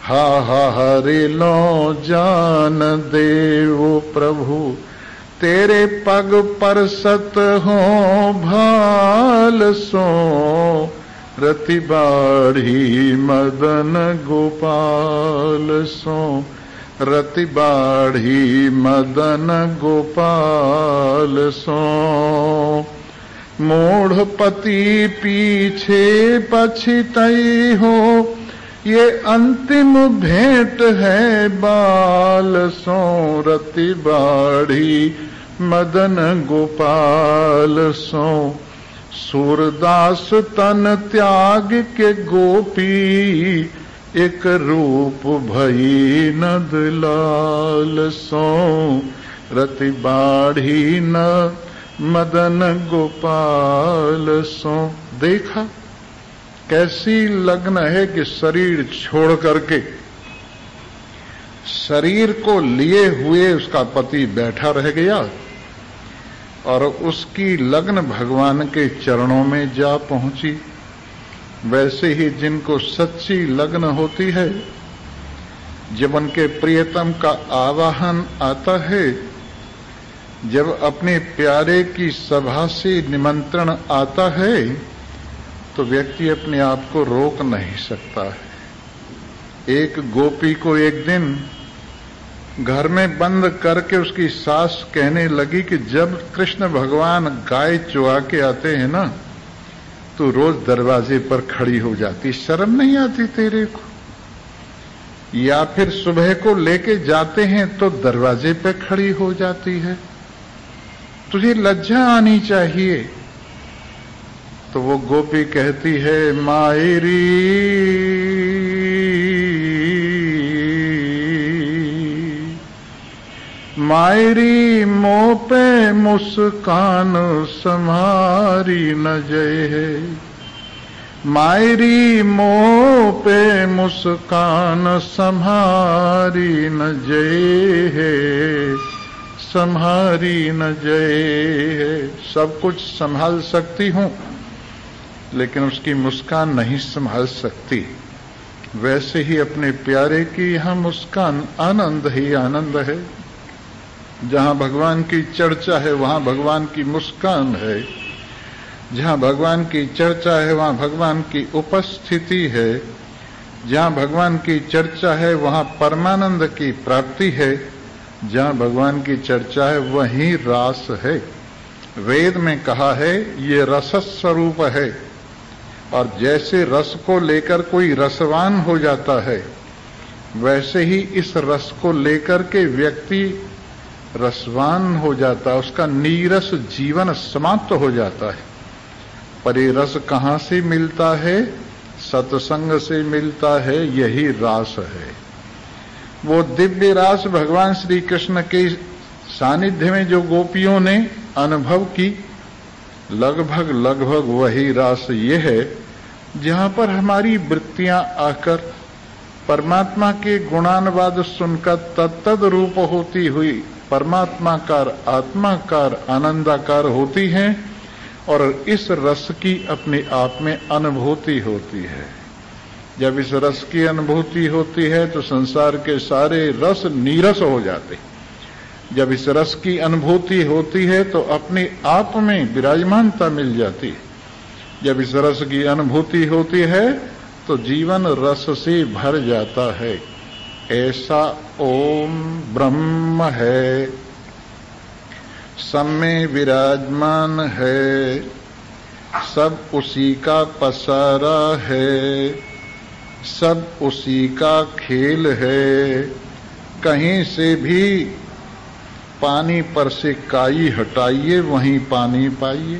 हा हा हरे लो जान देव प्रभु, तेरे पग पर सत हो भाल सो, रति बाढ़ी मदन गोपाल सो, रति बाढ़ी मदन गोपाल सो। मूढ़पति पीछे पछितई हो, ये अंतिम भेंट है बाल सो, रति बाढ़ी मदन गोपाल सो। सूरदास तन त्याग के गोपी, एक रूप भई नद लाल सो, रति बाढ़ी न मदन गोपाल सो। देखा कैसी लगन है कि शरीर छोड़ करके, शरीर को लिए हुए उसका पति बैठा रह गया और उसकी लगन भगवान के चरणों में जा पहुंची। वैसे ही जिनको सच्ची लगन होती है जब उनके प्रियतम का आवाहन आता है, जब अपने प्यारे की सभा से निमंत्रण आता है, तो व्यक्ति अपने आप को रोक नहीं सकता है। एक गोपी को एक दिन घर में बंद करके उसकी सास कहने लगी कि जब कृष्ण भगवान गाय चुआ के आते हैं ना, तो रोज दरवाजे पर खड़ी हो जाती, शर्म नहीं आती तेरे को? या फिर सुबह को लेके जाते हैं तो दरवाजे पे खड़ी हो जाती है, तुझे लज्जा आनी चाहिए। तो वो गोपी कहती है, मायरी मायरी मोह पे मुस्कान सम्हारी न जय है, मायरी मोह पे मुस्कान सम्हारी न जय है, सम्हारी न जय है। सब कुछ संभाल सकती हूं, लेकिन उसकी मुस्कान नहीं संभाल सकती। वैसे ही अपने प्यारे की यहां मुस्कान आनंद ही आनंद है। जहां भगवान की चर्चा है वहां भगवान की मुस्कान है, जहां भगवान की चर्चा है वहां भगवान की उपस्थिति है, जहां भगवान की चर्चा है वहां परमानंद की प्राप्ति है, जहां भगवान की चर्चा है वहीं रास है। वेद में कहा है ये रस स्वरूप है, और जैसे रस को लेकर कोई रसवान हो जाता है, वैसे ही इस रस को लेकर के व्यक्ति रसवान हो जाता है, उसका नीरस जीवन समाप्त हो जाता है। पर ये रस कहां से मिलता है? सत्संग से मिलता है, यही रास है। वो दिव्य रास भगवान श्री कृष्ण के सानिध्य में जो गोपियों ने अनुभव की, लगभग लगभग वही रास ये है जहां पर हमारी वृत्तियां आकर परमात्मा के गुणानुवाद सुनकर तत्तद रूप होती हुई परमात्माकार आत्माकार आनंदाकार होती हैं, और इस रस की अपने आप में अनुभूति होती है। जब इस रस की अनुभूति होती है तो संसार के सारे रस नीरस हो जाते। जब इस रस की अनुभूति होती है तो अपने आप में विराजमानता मिल जाती। जब इस रस की अनुभूति होती है तो जीवन रस से भर जाता है। ऐसा ओम ब्रह्म है, सब में विराजमान है, सब उसी का पसारा है, सब उसी का खेल है। कहीं से भी पानी पर से काई हटाइए, वहीं पानी पाइए।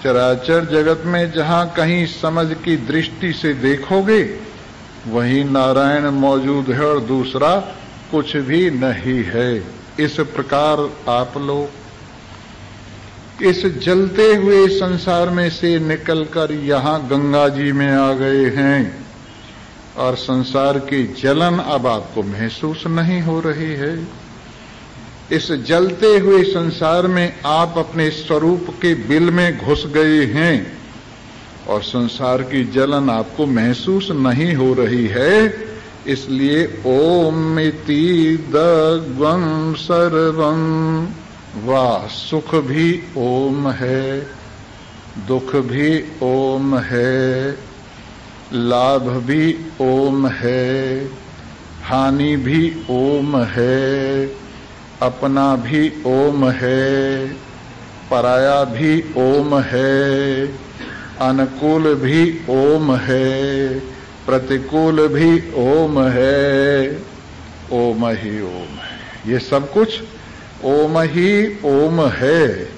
चराचर जगत में जहां कहीं समझ की दृष्टि से देखोगे, वहीं नारायण मौजूद है और दूसरा कुछ भी नहीं है। इस प्रकार आप लोग इस जलते हुए संसार में से निकलकर यहां गंगा जी में आ गए हैं, और संसार की जलन अब आपको महसूस नहीं हो रही है। इस जलते हुए संसार में आप अपने स्वरूप के बिल में घुस गए हैं, और संसार की जलन आपको महसूस नहीं हो रही है। इसलिए ओम इति दग्वं सर्वं, वाह, सुख भी ओम है, दुख भी ओम है, लाभ भी ओम है, हानि भी ओम है, अपना भी ओम है, पराया भी ओम है, अनुकूल भी ओम है, प्रतिकूल भी ओम है, ओम ही ओम है। ये सब कुछ ओम ही ओम है,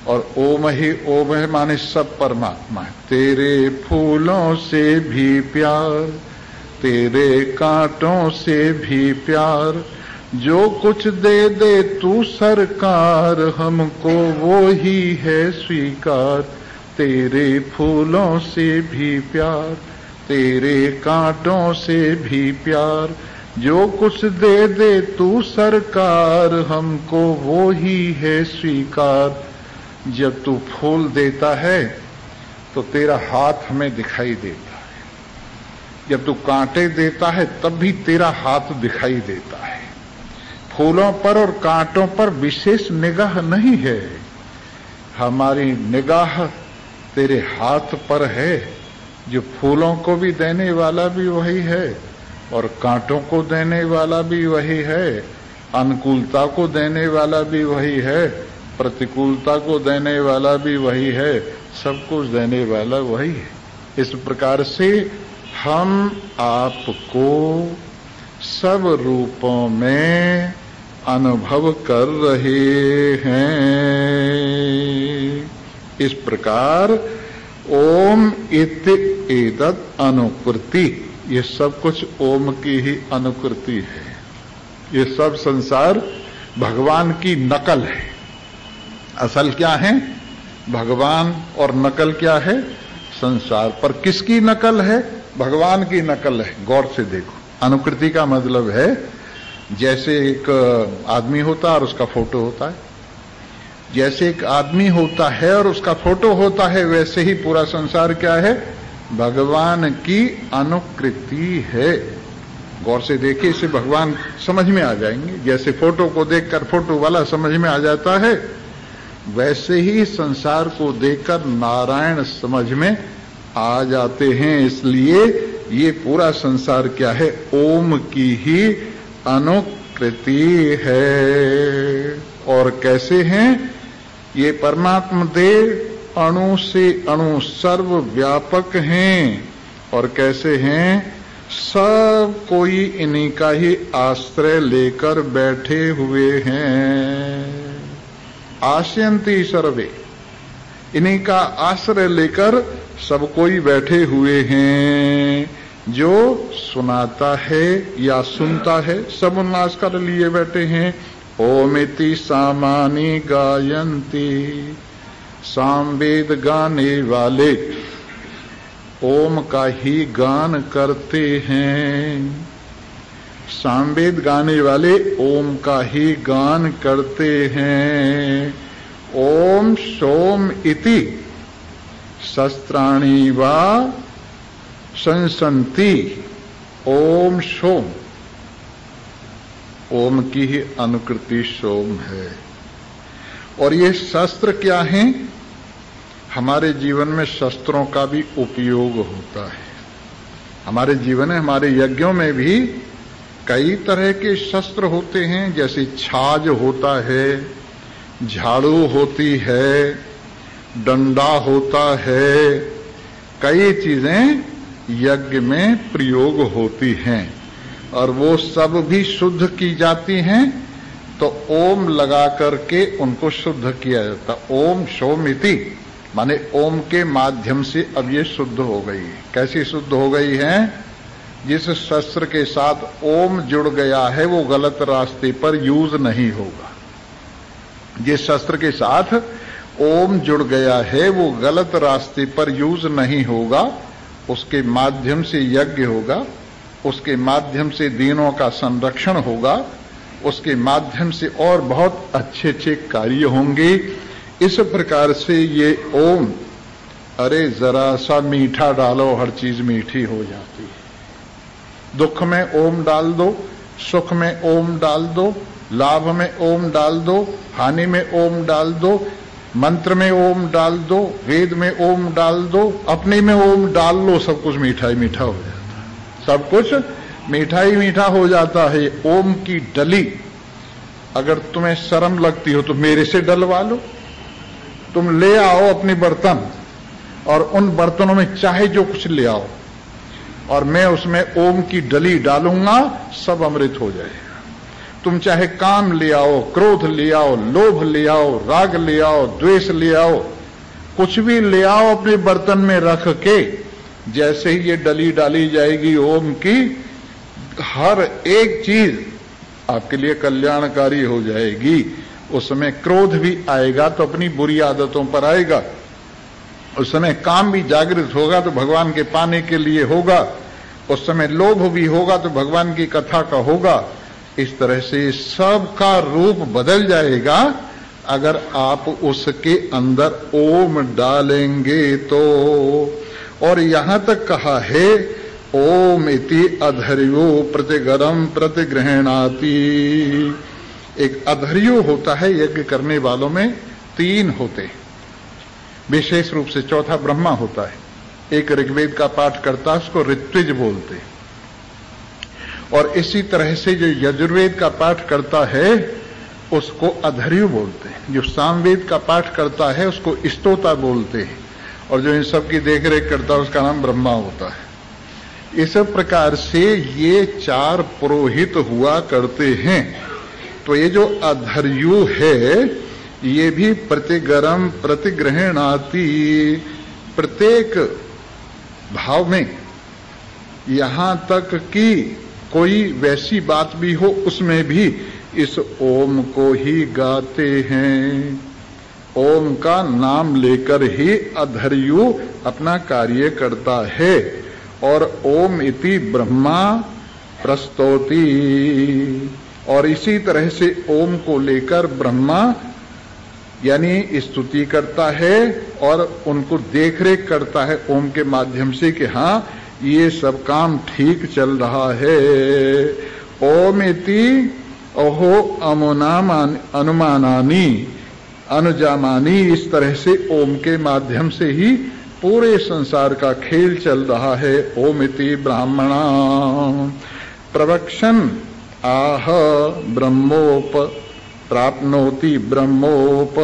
और ओम ही ओम है माने सब परमात्मा है। तेरे फूलों से भी प्यार, तेरे कांटों से भी प्यार, जो कुछ दे दे तू सरकार, हमको वो ही है स्वीकार। तेरे फूलों से भी प्यार, तेरे कांटों से भी प्यार, जो कुछ दे दे तू सरकार, हमको वो ही है स्वीकार। जब तू फूल देता है तो तेरा हाथ हमें दिखाई देता है, जब तू कांटे देता है तब भी तेरा हाथ दिखाई देता है। फूलों पर और कांटों पर विशेष निगाह नहीं है, हमारी निगाह तेरे हाथ पर है, जो फूलों को भी देने वाला भी वही है और कांटों को देने वाला भी वही है, अनुकूलता को देने वाला भी वही है, प्रतिकूलता को देने वाला भी वही है, सब कुछ देने वाला वही है। इस प्रकार से हम आपको सब रूपों में अनुभव कर रहे हैं। इस प्रकार ओम इति एतत् अनुकृति, ये सब कुछ ओम की ही अनुकृति है। ये सब संसार भगवान की नकल है। असल क्या है? भगवान, और नकल क्या है? संसार। पर किसकी नकल है? भगवान की नकल है। गौर से देखो, अनुकृति का मतलब है जैसे एक आदमी होता है और उसका फोटो होता है, जैसे एक आदमी होता है और उसका फोटो होता है, वैसे ही पूरा संसार क्या है? भगवान की अनुकृति है। गौर से देखिए, इसे भगवान समझ में आ जाएंगे। जैसे फोटो को देखकर फोटो वाला समझ में आ जाता है, वैसे ही संसार को देखकर नारायण समझ में आ जाते हैं। इसलिए ये पूरा संसार क्या है? ओम की ही अनुकृति है। और कैसे हैं ये? परमात्मा देव अणु से अणु सर्वव्यापक हैं। और कैसे हैं? सब कोई इन्हीं का ही आश्रय लेकर बैठे हुए हैं। आश्यन्ति सर्वे, इन्हीं का आश्रय लेकर सब कोई बैठे हुए हैं। जो सुनाता है या सुनता है, सब उल्लास कर लिए बैठे हैं। ओमिति सामानी गायन्ति, सामवेद गाने वाले ओम का ही गान करते हैं। सामवेद गाने वाले ओम का ही गान करते हैं। ओम सोम इति शस्त्राणि वा संसन्ति। ओम सोम, ओम की ही अनुकृति सोम है। और ये शस्त्र क्या हैं? हमारे जीवन में शस्त्रों का भी उपयोग होता है। हमारे जीवन में, हमारे यज्ञों में भी कई तरह के शस्त्र होते हैं। जैसे छाछ होता है, झाड़ू होती है, डंडा होता है, कई चीजें यज्ञ में प्रयोग होती हैं। और वो सब भी शुद्ध की जाती हैं, तो ओम लगा करके उनको शुद्ध किया जाता। ओम सोमिति माने ओम के माध्यम से अब ये शुद्ध हो गई है। कैसी शुद्ध हो गई है? जिस शस्त्र के साथ ओम जुड़ गया है वो गलत रास्ते पर यूज नहीं होगा। जिस शस्त्र के साथ ओम जुड़ गया है वो गलत रास्ते पर यूज नहीं होगा। उसके माध्यम से यज्ञ होगा, उसके माध्यम से दीनों का संरक्षण होगा, उसके माध्यम से और बहुत अच्छे अच्छे कार्य होंगे। इस प्रकार से ये ओम, अरे जरा सा मीठा डालो, हर चीज मीठी हो जाती है। दुख में ओम डाल दो, सुख में ओम डाल दो, लाभ में ओम डाल दो, हानि में ओम डाल दो, मंत्र में ओम डाल दो, वेद में ओम डाल दो, अपने में ओम डाल लो, सब कुछ मीठा ही मीठा हो जाता है। सब कुछ मीठा ही मीठा हो जाता है। ओम की डली, अगर तुम्हें शर्म लगती हो तो मेरे से डलवा लो। तुम ले आओ अपने बर्तन और उन बर्तनों में चाहे जो कुछ ले आओ और मैं उसमें ओम की डली डालूंगा, सब अमृत हो जाएगा। तुम चाहे काम ले आओ, क्रोध ले आओ, लोभ ले आओ, राग ले आओ, द्वेष ले आओ, कुछ भी ले आओ अपने बर्तन में रख के, जैसे ही ये डली डाली जाएगी ओम की, हर एक चीज आपके लिए कल्याणकारी हो जाएगी। उसमें क्रोध भी आएगा तो अपनी बुरी आदतों पर आएगा, उस समय काम भी जागृत होगा तो भगवान के पाने के लिए होगा, उस समय लोभ भी होगा तो भगवान की कथा का होगा। इस तरह से सबका रूप बदल जाएगा अगर आप उसके अंदर ओम डालेंगे तो। और यहां तक कहा है ओम इति अधर्यो प्रतिगरम प्रतिगृहणाति। एक अधर्यो होता है, यज्ञ करने वालों में 3 होते, विशेष रूप से चौथा ब्रह्मा होता है। एक ऋग्वेद का पाठ करता है, उसको ऋत्विज बोलते, और इसी तरह से जो यजुर्वेद का पाठ करता है उसको अधर्यो बोलते हैं। जो सामवेद का पाठ करता है उसको स्तोता बोलते हैं, और जो इन सब की देखरेख करता है उसका नाम ब्रह्मा होता है। इस प्रकार से ये 4 पुरोहित हुआ करते हैं। तो ये जो अधर्यु है ये भी प्रतिगरम प्रतिग्रहणाति, प्रत्येक भाव में, यहां तक कि कोई वैसी बात भी हो उसमें भी इस ओम को ही गाते हैं। ओम का नाम लेकर ही अधर्यु अपना कार्य करता है। और ओम इति ब्रह्मा प्रस्तौति, और इसी तरह से ओम को लेकर ब्रह्मा यानी स्तुति करता है और उनको देखरेख करता है ओम के माध्यम से कि हाँ ये सब काम ठीक चल रहा है। ओम इति ओहो अनुमानानि अनुजामानी, इस तरह से ओम के माध्यम से ही पूरे संसार का खेल चल रहा है। ओम इति ब्राह्मणा प्रवक्षन् आह ब्रह्मोप प्राप्नोति ब्रह्मोप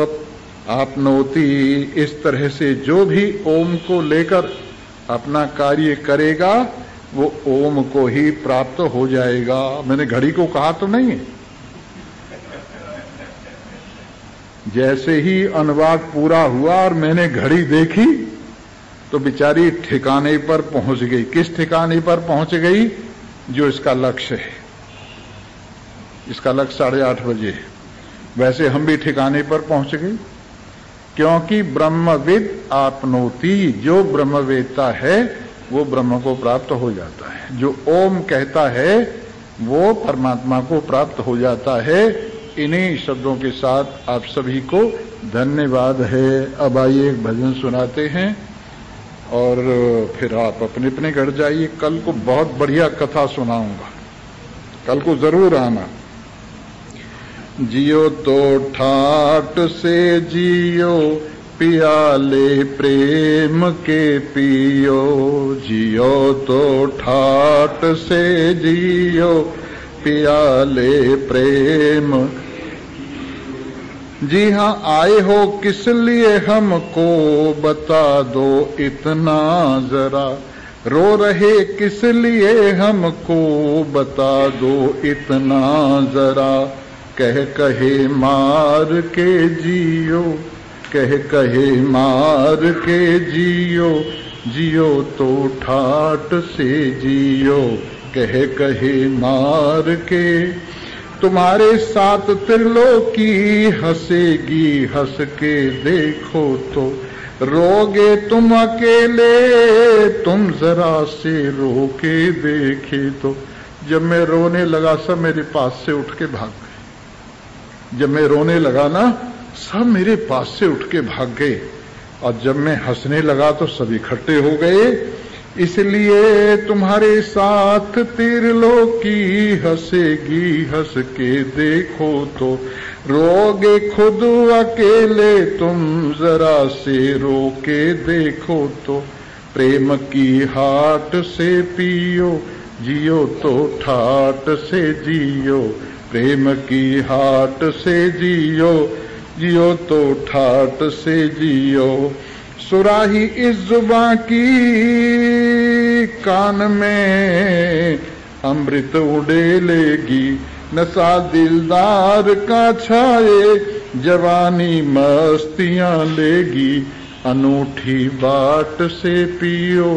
आपनोति। इस तरह से जो भी ओम को लेकर अपना कार्य करेगा वो ओम को ही प्राप्त हो जाएगा। मैंने घड़ी को कहा तो नहीं है। जैसे ही अनुवाद पूरा हुआ और मैंने घड़ी देखी तो बेचारी ठिकाने पर पहुंच गई। किस ठिकाने पर पहुंच गई? जो इसका लक्ष्य है। इसका लक्ष्य 8:30 बजे है। वैसे हम भी ठिकाने पर पहुंच गए, क्योंकि ब्रह्मविद आपनोति, जो ब्रह्मवेत्ता है वो ब्रह्म को प्राप्त हो जाता है। जो ओम कहता है वो परमात्मा को प्राप्त हो जाता है। इन्हीं शब्दों के साथ आप सभी को धन्यवाद है। अब आइए एक भजन सुनाते हैं और फिर आप अपने अपने घर जाइए। कल को बहुत बढ़िया कथा सुनाऊंगा, कल को जरूर आना। जियो तो ठाट से जियो, पियाले प्रेम के पियो। जियो तो ठाट से जियो, पियाले प्रेम। जी हाँ, आए हो किस लिए हमको बता दो इतना जरा। रो रहे किस लिए हमको बता दो इतना जरा। कह कहे मार के जियो, कह कहे मार के जियो। जियो तो ठाट से जियो, कह कहे मार के। तुम्हारे साथ त्रिलोकी हंसेगी, हंस के देखो तो। रोगे तुम अकेले, तुम जरा से रो के देखे तो। जब मैं रोने लगा सब मेरे पास से उठ के भाग गए। जब मैं रोने लगा ना सब मेरे पास से उठ के भाग गए, और जब मैं हंसने लगा तो सब इकट्ठे हो गए। इसलिए तुम्हारे साथ त्रिलोकी हंसेगी, हंस के देखो तो। रोगे खुद अकेले, तुम जरा से रो के देखो तो। प्रेम की हाट से पियो, जियो तो ठाट से जियो। प्रेम की हाट से जियो, जियो तो ठाट से जियो। सुराही इस जुबां की, कान में अमृत उड़ेलेगी। नशा दिलदार का छाए, जवानी मस्तियां लेगी। अनूठी बाट से पियो,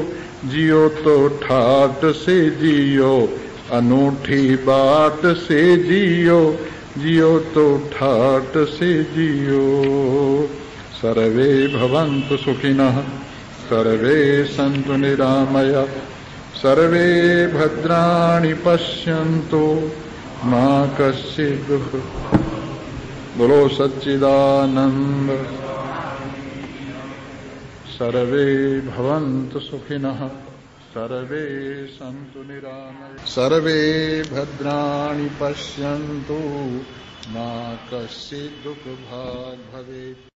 जियो तो ठाट से जियो। अनूठी बाट से जियो, जियो तो ठाट से जियो। सर्वे भवन्तु सुखिनः, सर्वे सन्तु निरामया, सर्वे भद्राणि पश्यन्तु, मा कश्चित् दुःख। बोलो सच्चिदानंद। सर्वे भवन्तु सुखिनः, सर्वे सन्तु निरामया सर्वे भद्राणि पश्यन्तु मा कश्चित् दुःखभाग् भवेत्।